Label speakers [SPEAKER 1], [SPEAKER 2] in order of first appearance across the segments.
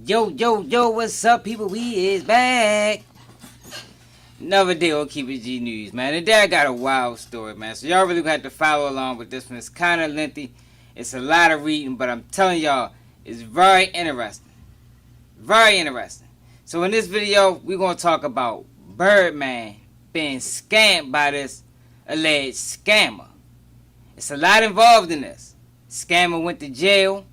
[SPEAKER 1] Yo, what's up, people? We is back. Another day on Keep It G News, man. Today I got a wild story, man. So y'all really got to follow along with this one. It's kind of lengthy. It's a lot of reading, but I'm telling y'all, it's very interesting. Very interesting. So in this video, we're going to talk about Birdman being scammed by this alleged scammer. It's a lot involved in this. Scammer went to jail.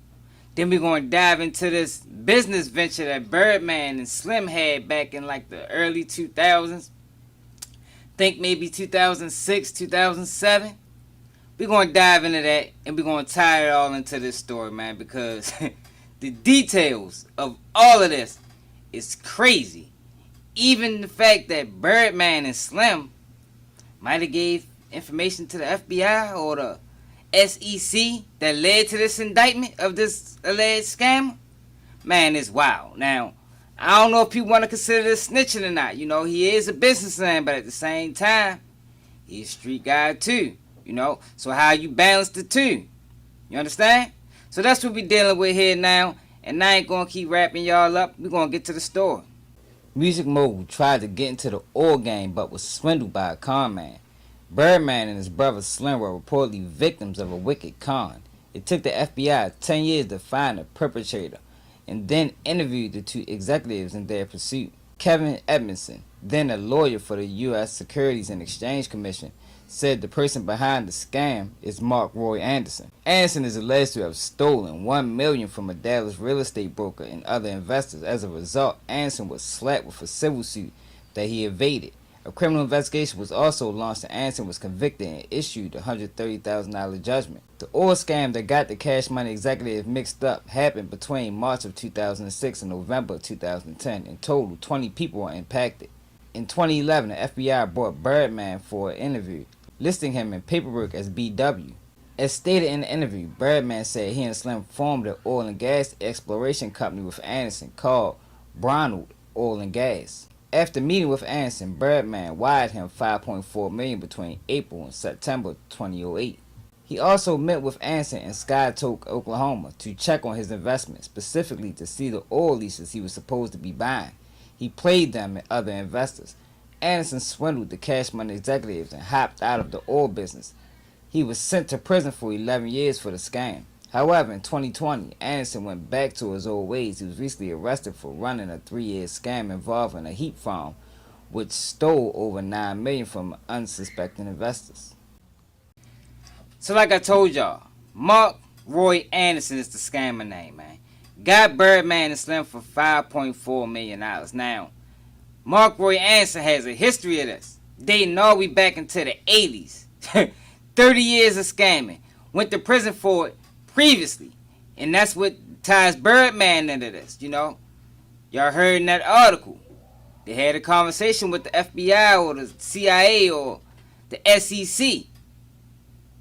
[SPEAKER 1] Then we're going to dive into this business venture that Birdman and Slim had back in like the early 2000s. Think maybe 2006, 2007. We're going to dive into that and we're going to tie it all into this story, man, because the details of all of this is crazy. Even the fact that Birdman and Slim might have gave information to the FBI or the SEC that led to this indictment of this alleged scammer, man, it's wild. Now, I don't know if people want to consider this snitching or not. You know, he is a businessman, but at the same time, he's a street guy too. You know, so how you balance the two? You understand? So that's what we're dealing with here now. And I ain't going to keep wrapping y'all up. We're going to get to the story. Music mogul tried to get into the oil game but was swindled by a con man. Birdman and his brother Slim were reportedly victims of a wicked con. It took the FBI 10 years to find the perpetrator and then interviewed the two executives in their pursuit. Kevin Edmondson, then a lawyer for the U.S. Securities and Exchange Commission, said the person behind the scam is Mark Roy Anderson. Anderson is alleged to have stolen $1 million from a Dallas real estate broker and other investors. As a result, Anderson was slapped with a civil suit that he evaded. A criminal investigation was also launched and Anderson was convicted and issued a $130,000 judgment. The oil scam that got the Cash Money executive mixed up happened between March of 2006 and November of 2010. In total, 20 people were impacted. In 2011, the FBI brought Birdman for an interview, listing him in paperwork as BW. As stated in the interview, Birdman said he and Slim formed an oil and gas exploration company with Anderson called Bronald Oil and Gas. After meeting with Anderson, Birdman wired him $5.4 million between April and September 2008. He also met with Anderson in Skytoke, Oklahoma to check on his investment, specifically to see the oil leases he was supposed to be buying. He played them and other investors. Anderson swindled the Cash Money executives and hopped out of the oil business. He was sent to prison for 11 years for the scam. However, in 2020, Anderson went back to his old ways. He was recently arrested for running a 3-year scam involving a heat farm, which stole over $9 million from unsuspecting investors. So like I told y'all, Mark Roy Anderson is the scammer name, man. Got Birdman and Slim for $5.4 million. Now, Mark Roy Anderson has a history of this, dating all the way back into the 80s. 30 years of scamming. Went to prison for it previously. And that's what ties Birdman into this, you know. Y'all heard in that article. They had a conversation with the FBI or the CIA or the SEC.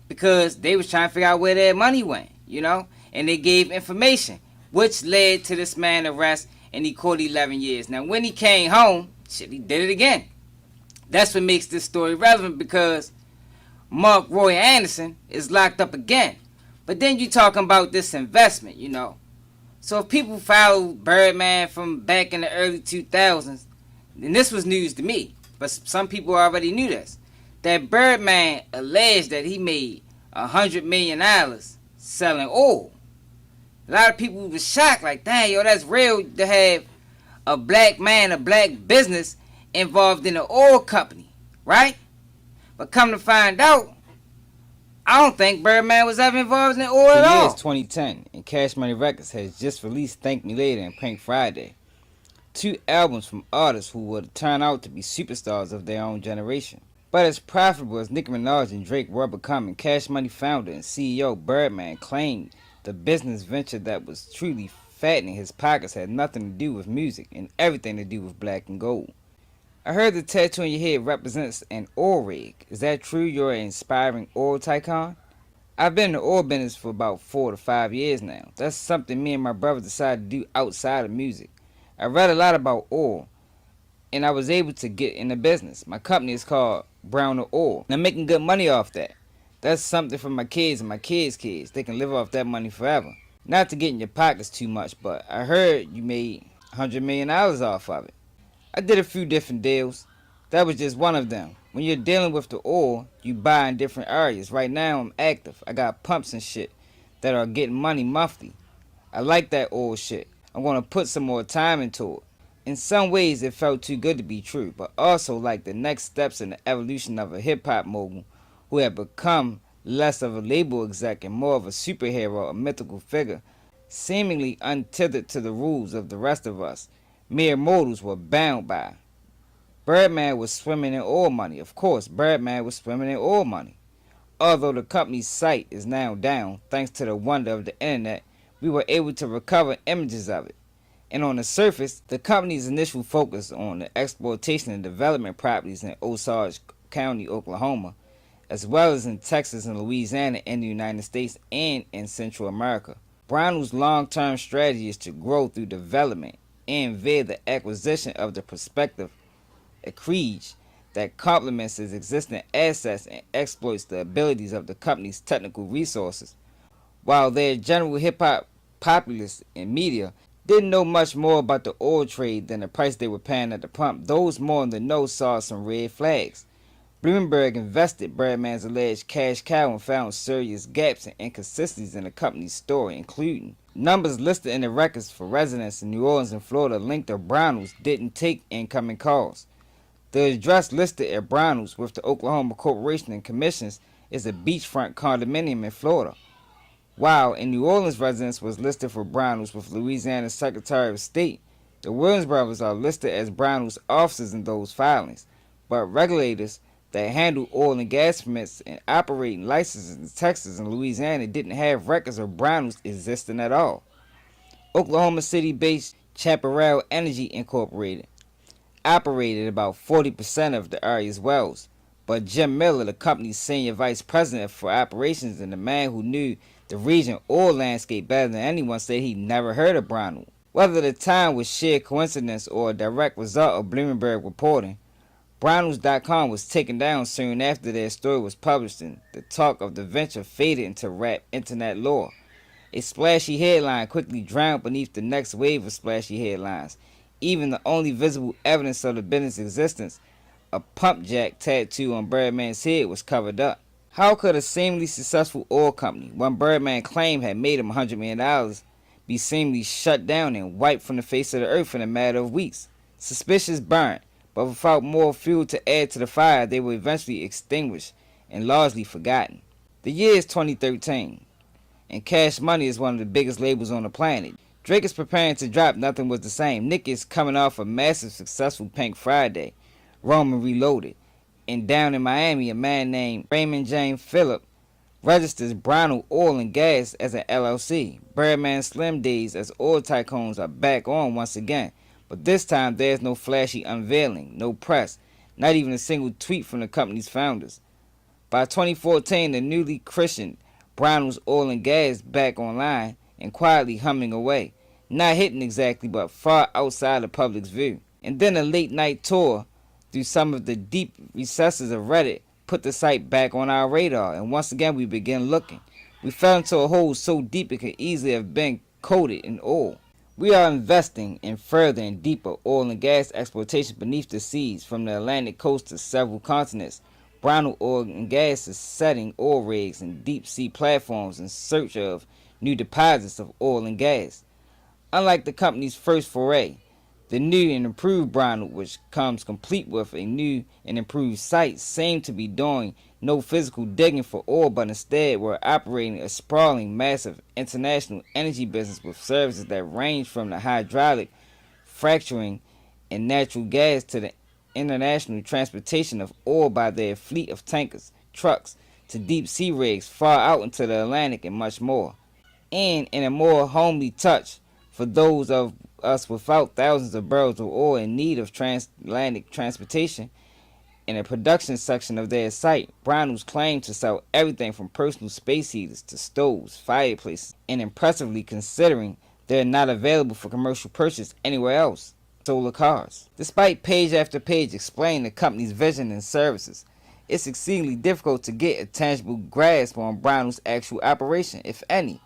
[SPEAKER 1] Because they was trying to figure out where their money went, you know. And they gave information, which led to this man's arrest, and he caught 11 years. Now, when he came home, shit, he did it again. That's what makes this story relevant, because Mark Roy Anderson is locked up again. But then you talking about this investment, you know. So if people follow Birdman from back in the early 2000s, and this was news to me, but some people already knew this, that Birdman alleged that he made $100 million selling oil. A lot of people were shocked, like, dang, yo, that's real to have a black man, a black business involved in an oil company, right? But come to find out, I don't think Birdman was ever involved in oil at all. The year is 2010, and Cash Money Records has just released Thank Me Later and Prank Friday, 2 albums from artists who would turn out to be superstars of their own generation. But as profitable as Nicki Minaj and Drake were becoming, Cash Money founder and CEO Birdman claimed the business venture that was truly fattening his pockets had nothing to do with music and everything to do with black and gold. I heard the tattoo on your head represents an oil rig. Is that true? You're an inspiring oil tycoon? I've been in the oil business for about 4 to 5 years now. That's something me and my brother decided to do outside of music. I read a lot about oil, and I was able to get in the business. My company is called Brown Oil, and I'm making good money off that. That's something for my kids and my kids' kids. They can live off that money forever. Not to get in your pockets too much, but I heard you made $100 million off of it. I did a few different deals. That was just one of them. When you're dealing with the oil, you buy in different areas. Right now I'm active. I got pumps and shit that are getting money monthly. I like that oil shit. I'm gonna put some more time into it. In some ways it felt too good to be true, but also like the next steps in the evolution of a hip hop mogul who had become less of a label exec and more of a superhero, a mythical figure, seemingly untethered to the rules of the rest of us, mere mortals were bound by. Birdman was swimming in oil money. Of course, Birdman was swimming in oil money. Although the company's site is now down, thanks to the wonder of the internet, we were able to recover images of it. And on the surface, the company's initial focus on the exploitation and development properties in Osage County, Oklahoma, as well as in Texas and Louisiana in the United States and in Central America. Brownell's long-term strategy is to grow through development and via the acquisition of the prospective acreage that complements his existing assets and exploits the abilities of the company's technical resources. While their general hip-hop populace and media didn't know much more about the oil trade than the price they were paying at the pump, those more in the know saw some red flags. Bloomberg invested Birdman's alleged cash cow and found serious gaps and inconsistencies in the company's story, including numbers listed in the records for residents in New Orleans and Florida linked to Brownell's didn't take incoming calls. The address listed at Brownell's with the Oklahoma Corporation and Commissions is a beachfront condominium in Florida, while in New Orleans residence was listed for Brownell's with Louisiana's Secretary of State. The Williams brothers are listed as Brownell's officers in those filings, but regulators that handle oil and gas permits and operating licenses in Texas and Louisiana didn't have records of Brownell's existing at all. Oklahoma City-based Chaparral Energy Incorporated operated about 40% of the area's wells, but Jim Miller, the company's senior vice president for operations and the man who knew the region oil landscape better than anyone, said he'd never heard of Brownell. Whether the time was sheer coincidence or a direct result of Bloomberg reporting, Brownells.com was taken down soon after their story was published, and the talk of the venture faded into rap internet lore. A splashy headline quickly drowned beneath the next wave of splashy headlines. Even the only visible evidence of the business' existence, a pump jack tattoo on Birdman's head, was covered up. How could a seemingly successful oil company, one Birdman claimed had made him $100 million, be seemingly shut down and wiped from the face of the earth in a matter of weeks? Suspicious burned, but without more fuel to add to the fire, they were eventually extinguished and largely forgotten. The year is 2013, and Cash Money is one of the biggest labels on the planet. Drake is preparing to drop Nothing Was the Same. Nick is coming off a massive successful Pink Friday, Roman Reloaded. And down in Miami, a man named Raymond James Phillip registers Brownell Oil and Gas as an LLC. Birdman Slim days as oil tycoons are back on once again, but this time there's no flashy unveiling, no press, not even a single tweet from the company's founders. By 2014, the newly christened Brownell's Oil and Gas back online and quietly humming away, not hitting exactly, but far outside the public's view. And then a late night tour through some of the deep recesses of Reddit put the site back on our radar, and once again we began looking. We fell into a hole so deep it could easily have been coated in oil. We are investing in further and deeper oil and gas exploitation beneath the seas, from the Atlantic coast to several continents. Brownell Oil and Gas is setting oil rigs and deep sea platforms in search of new deposits of oil and gas. Unlike the company's first foray, the new and improved Brownell, which comes complete with a new and improved site, seemed to be doing no physical digging for oil, but instead were operating a sprawling, massive international energy business with services that range from the hydraulic fracturing and natural gas to the international transportation of oil by their fleet of tankers, trucks, to deep sea rigs far out into the Atlantic and much more. And in a more homely touch, for those of us without thousands of barrels of oil in need of transatlantic transportation, in a production section of their site, Brownell's claimed to sell everything from personal space heaters to stoves, fireplaces, and impressively considering they're not available for commercial purchase anywhere else, solar cars. Despite page after page explaining the company's vision and services, it's exceedingly difficult to get a tangible grasp on Brownell's actual operation, if any.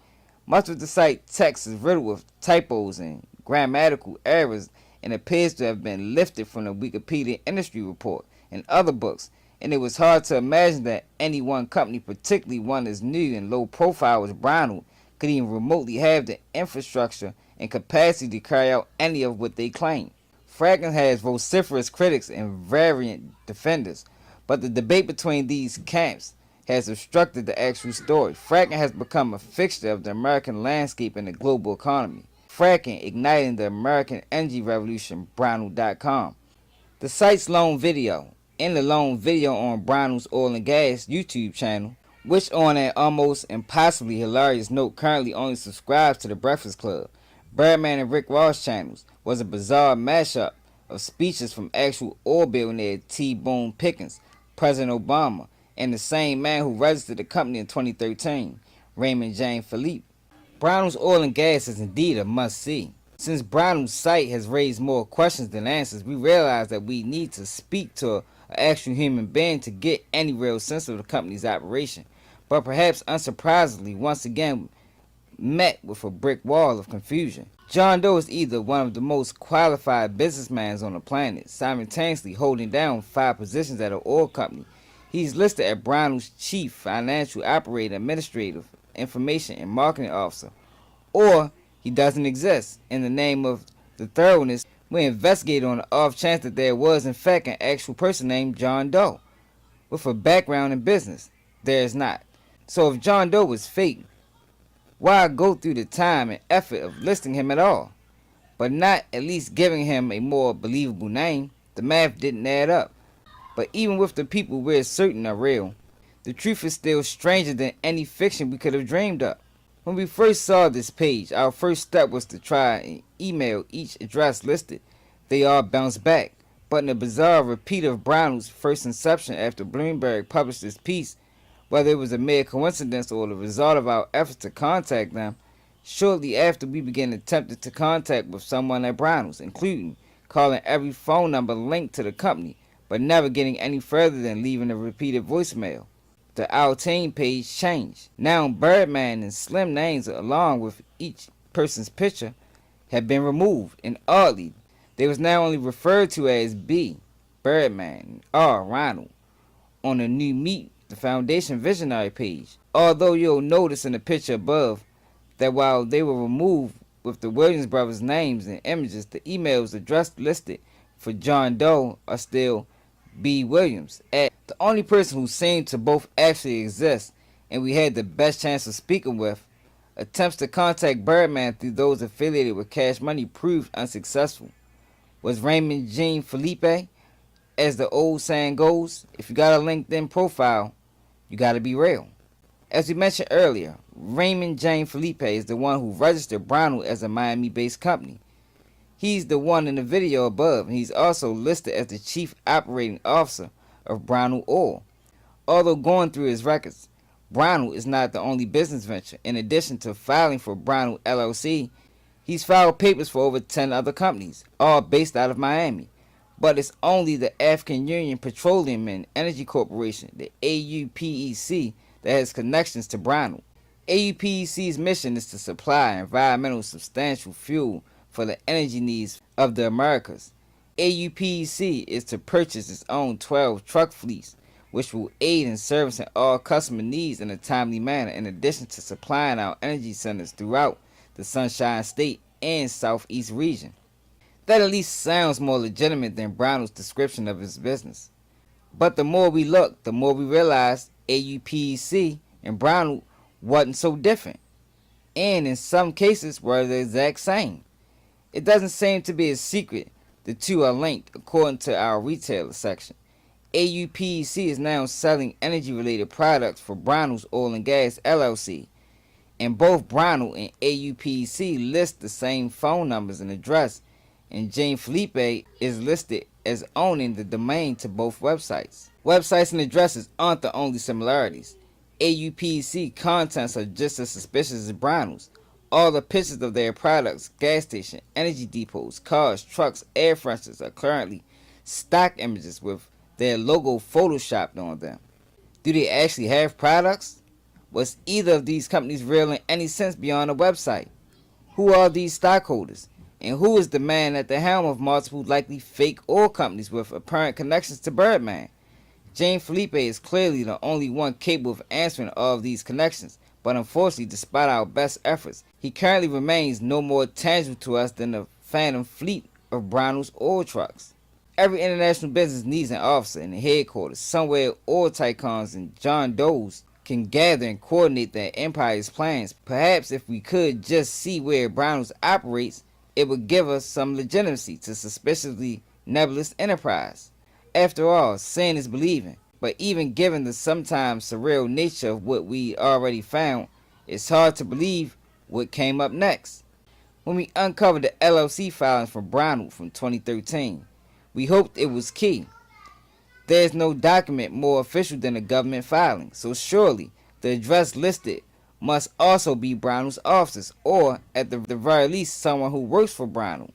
[SPEAKER 1] Much of the site text is riddled with typos and grammatical errors and appears to have been lifted from the Wikipedia industry report and other books, and it was hard to imagine that any one company, particularly one as new and low profile as Brownell, could even remotely have the infrastructure and capacity to carry out any of what they claim. Fracking has vociferous critics and variant defenders, but the debate between these camps has obstructed the actual story. Fracking has become a fixture of the American landscape and the global economy. Fracking, igniting the American energy revolution, Brownell.com. The site's lone video. In the lone video on Brownell's Oil and Gas YouTube channel, which on an almost impossibly hilarious note currently only subscribes to the Breakfast Club, Birdman and Rick Ross channels, was a bizarre mashup of speeches from actual oil billionaire T. Boone Pickens, President Obama, and the same man who registered the company in 2013, Raymond James Philippe. Brownell's Oil and Gas is indeed a must-see. Since Brownell's site has raised more questions than answers, we realize that we need to speak to an actual human being to get any real sense of the company's operation. But perhaps unsurprisingly, once again met with a brick wall of confusion. John Doe is either one of the most qualified businessmen on the planet, simultaneously holding down 5 positions at an oil company. He's listed as Brownell's Chief Financial Operator, Administrative, Information, and Marketing Officer. Or he doesn't exist. In the name of the thoroughness, we investigated on the off chance that there was in fact an actual person named John Doe, with a background in business. There is not. So if John Doe was fake, why go through the time and effort of listing him at all, but not at least giving him a more believable name? The math didn't add up. But even with the people we're certain are real, the truth is still stranger than any fiction we could have dreamed up. When we first saw this page, our first step was to try and email each address listed. They all bounced back, but in a bizarre repeat of Brownell's first inception after Bloomberg published this piece, whether it was a mere coincidence or the result of our efforts to contact them, shortly after we began attempting to contact with someone at Brownell's, including calling every phone number linked to the company, but never getting any further than leaving a repeated voicemail. The Our Team page changed. Now Birdman and Slim names along with each person's picture have been removed, and oddly, they was now only referred to as B, Birdman, and R, Ronald, on the new Meet the Foundation Visionary page. Although you'll notice in the picture above that while they were removed with the Williams brothers' names and images, the emails addressed listed for John Doe are still B. Williams. The only person who seemed to both actually exist and we had the best chance of speaking with, attempts to contact Birdman through those affiliated with Cash Money proved unsuccessful. Was Raymond James Philippe? As the old saying goes, if you got a LinkedIn profile, you gotta be real. As we mentioned earlier, Raymond James Philippe is the one who registered Brownell as a Miami-based company. He's the one in the video above, and he's also listed as the Chief Operating Officer of Brownell Oil. Although going through his records, Brownell is not the only business venture. In addition to filing for Brownell LLC, he's filed papers for over 10 other companies, all based out of Miami. But it's only the African Union Petroleum and Energy Corporation, the AUPEC, that has connections to Brownell. AUPEC's mission is to supply environmental substantial fuel for the energy needs of the Americas. AUPEC is to purchase its own 12 truck fleets, which will aid in servicing all customer needs in a timely manner, in addition to supplying our energy centers throughout the Sunshine State and Southeast region. That at least sounds more legitimate than Brownell's description of his business. But the more we look, the more we realize AUPEC and Brownell wasn't so different, and in some cases were the exact same. It doesn't seem to be a secret the two are linked, according to our retailer section. AUPEC is now selling energy-related products for Brownell's Oil and Gas LLC, and both Brownell and AUPEC list the same phone numbers and address, and James Philippe is listed as owning the domain to both websites. Websites and addresses aren't the only similarities. AUPEC contents are just as suspicious as Brownell's. All the pictures of their products, gas station, energy depots, cars, trucks, air fresheners are currently stock images with their logo photoshopped on them. Do they actually have products? Was either of these companies real in any sense beyond the website? Who are these stockholders? And who is the man at the helm of multiple likely fake oil companies with apparent connections to Birdman? Jane Felipe is clearly the only one capable of answering all of these connections, but unfortunately, despite our best efforts, he currently remains no more tangible to us than the phantom fleet of Brownell's oil trucks. Every international business needs an officer in the headquarters, somewhere oil tycoons and John Does can gather and coordinate their empire's plans. Perhaps if we could just see where Brownell's operates, it would give us some legitimacy to suspiciously nebulous enterprise. After all, seeing is believing, but even given the sometimes surreal nature of what we already found, it's hard to believe what came up next. When we uncovered the LLC filings from Brownell from 2013, we hoped it was key. There's no document more official than a government filing, so surely the address listed must also be Brownell's offices, or at the very least someone who works for Brownell.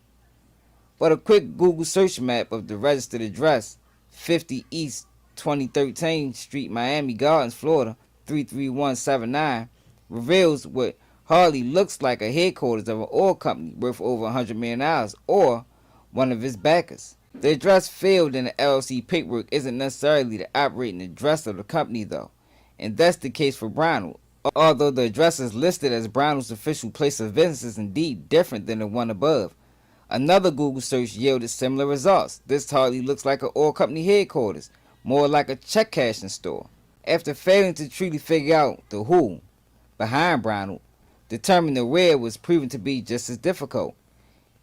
[SPEAKER 1] But a quick Google search map of the registered address, 50 East 2013 Street, Miami Gardens, Florida 33179, reveals what hardly looks like a headquarters of an oil company worth over $100 million, or one of its backers. The address field in the LLC paperwork isn't necessarily the operating address of the company though, and that's the case for Brownell. Although the address is listed as Brownell's official place of business is indeed different than the one above. Another Google search yielded similar results. This hardly looks like an oil company headquarters, more like a check cashing store. After failing to truly figure out the who behind Brownell, determining the where was proven to be just as difficult.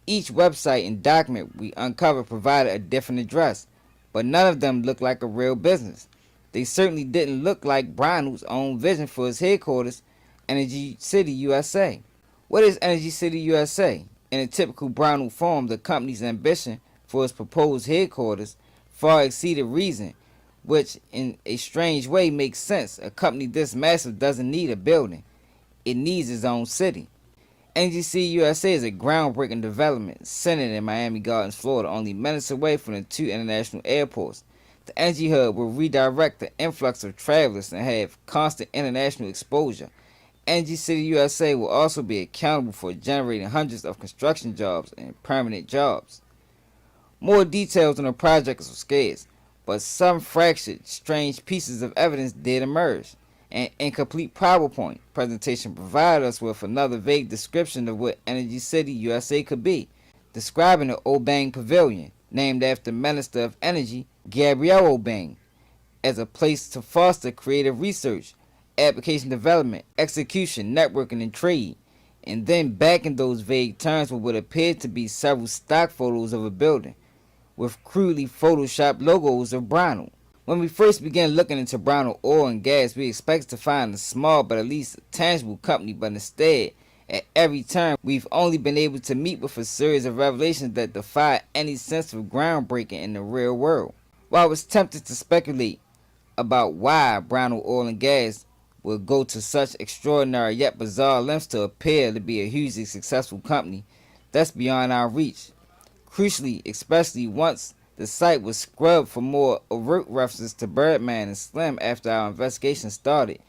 [SPEAKER 1] Each website and document we uncovered provided a different address, but none of them looked like a real business. They certainly didn't look like Brownell's own vision for his headquarters, Energy City, USA. What is Energy City, USA? In a typical Brownell form, the company's ambition for its proposed headquarters far exceeded reason, which in a strange way makes sense. A company this massive doesn't need a building. It needs its own city. Energy City, USA is a groundbreaking development centered in Miami Gardens, Florida, only minutes away from the two international airports. The energy hub will redirect the influx of travelers and have constant international exposure. Energy City, USA will also be accountable for generating hundreds of construction jobs and permanent jobs. More details on the project are scarce, but some fractured, strange pieces of evidence did emerge. An incomplete PowerPoint presentation provided us with another vague description of what Energy City, USA could be, describing the Obeng Pavilion, named after Minister of Energy Gabrielle Obeng, as a place to foster creative research, application development, execution, networking, and trade, and then backing those vague terms with what appeared to be several stock photos of a building, with crudely photoshopped logos of Brownell. When we first began looking into Brownell Oil and Gas, we expected to find a small but at least tangible company, but instead, at every turn, we've only been able to meet with a series of revelations that defy any sense of groundbreaking in the real world. While I was tempted to speculate about why Brownell Oil and Gas would go to such extraordinary yet bizarre lengths to appear to be a hugely successful company, that's beyond our reach. Crucially, especially once the site was scrubbed for more overt references to Birdman and Slim after our investigation started,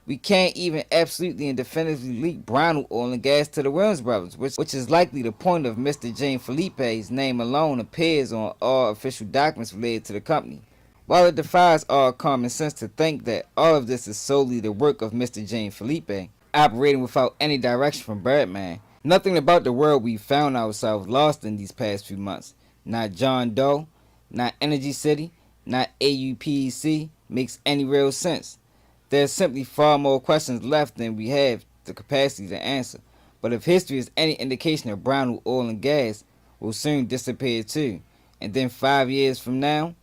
[SPEAKER 1] we can't even absolutely and definitively link Brownell Oil and Gas to the Williams brothers, which is likely the point of Mr. Jane Felipe's name alone appears on all official documents related to the company. While it defies all common sense to think that all of this is solely the work of Mr. Jane Felipe, operating without any direction from Birdman, nothing about the world we found ourselves lost in these past few months, not John Doe, not Energy City, not AUPEC, makes any real sense. There's simply far more questions left than we have the capacity to answer. But if history is any indication of Brownell Oil and Gas will soon disappear too, and then 5 years from now,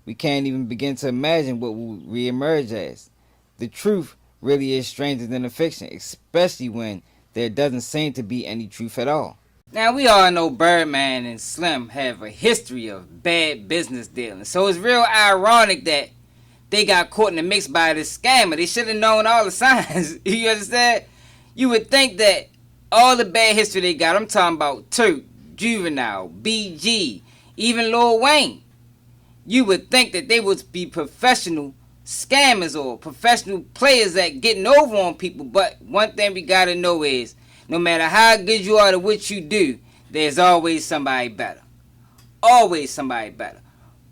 [SPEAKER 1] we can't even begin to imagine what will reemerge as. The truth really is stranger than the fiction, especially when there doesn't seem to be any truth at all. Now, we all know Birdman and Slim have a history of bad business dealing, so it's real ironic that they got caught in the mix by this scammer. They should have known all the signs. You understand? You would think that all the bad history they got, I'm talking about Turk, Juvenile, BG, even Lil Wayne, you would think that they would be professional scammers or professional players that getting over on people. But one thing we gotta know is, no matter how good you are at what you do, there's always somebody better. Always somebody better.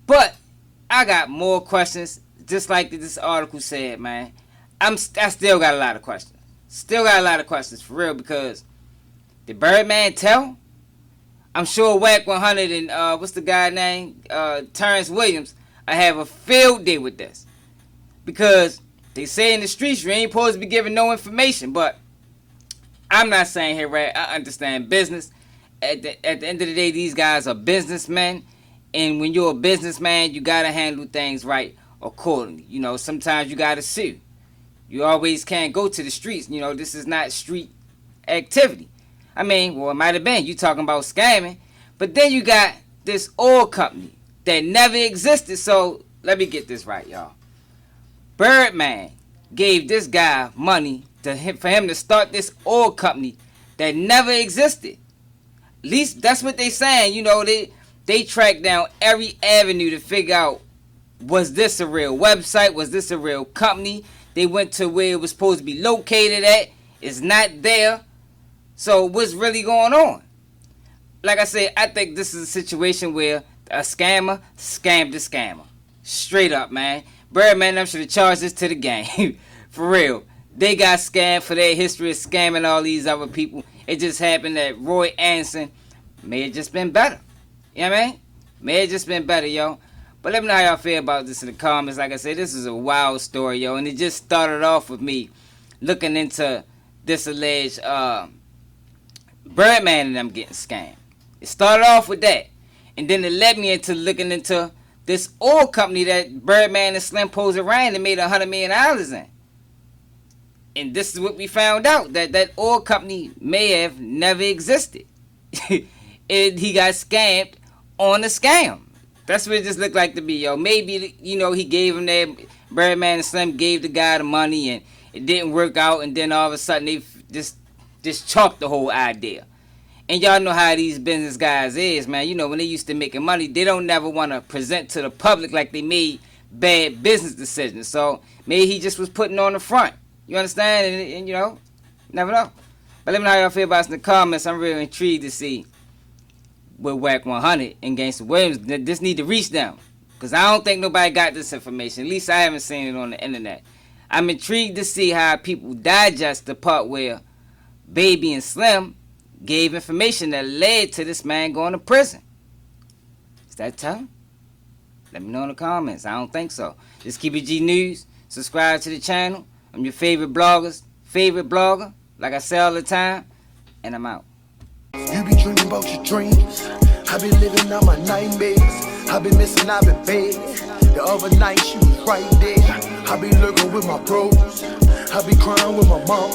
[SPEAKER 1] But I got more questions, just like this article said, man. I still got a lot of questions. Still got a lot of questions, for real, because did Birdman tell? I'm sure Whack 100 and what's the guy name? Terrence Williams, I have a field day with this. Because they say in the streets you ain't supposed to be giving no information, but I'm not saying here, right? I understand business. At the end of the day, these guys are businessmen, and when you're a businessman, you gotta handle things right accordingly. You know, sometimes you gotta sue. You always can't go to the streets. You know, this is not street activity. I mean, well, it might have been. You talking about scamming. But then you got this oil company that never existed. So, let me get this right, y'all. Birdman gave this guy money for him to start this oil company that never existed. At least that's what they saying. You know, they tracked down every avenue to figure out, was this a real website? Was this a real company? They went to where it was supposed to be located at. It's not there. So what's really going on? Like I said, I think this is a situation where a scammer scammed the scammer. Straight up, man. Birdman, I should have charged this to the game. For real. They got scammed for their history of scamming all these other people. It just happened that Roy Anderson may have just been better. You know what I mean? May have just been better, yo. But let me know how y'all feel about this in the comments. Like I said, this is a wild story, yo. And it just started off with me looking into this alleged Birdman and them getting scammed. It started off with that. And then it led me into looking into this oil company that Birdman and Slim posed around and made $100 million in. And this is what we found out, that oil company may have never existed. He got scammed on a scam. That's what it just looked like to me, yo. Maybe, you know, he gave him that, Birdman and Slim gave the guy the money and it didn't work out, and then all of a sudden they just chalked the whole idea. And y'all know how these business guys is, man. You know, when they used to making money, they don't never want to present to the public like they made bad business decisions. So maybe he just was putting on the front. You understand? And you know, never know. But let me know how y'all feel about this in the comments. I'm really intrigued to see with Whack 100 and Gangsta Williams. This need to reach them, because I don't think nobody got this information. At least I haven't seen it on the internet. I'm intrigued to see how people digest the part where Baby and Slim gave information that led to this man going to prison. Is that tough? Let me know in the comments. I don't think so. Just keep it G News. Subscribe to the channel. I'm your favorite blogger, like I say all the time, and I'm out.
[SPEAKER 2] You be dreaming about your dreams. I been living out my nightmares. I been missing out in bed. The other night she was right there. I be lurking with my bros. I be crying with my mom.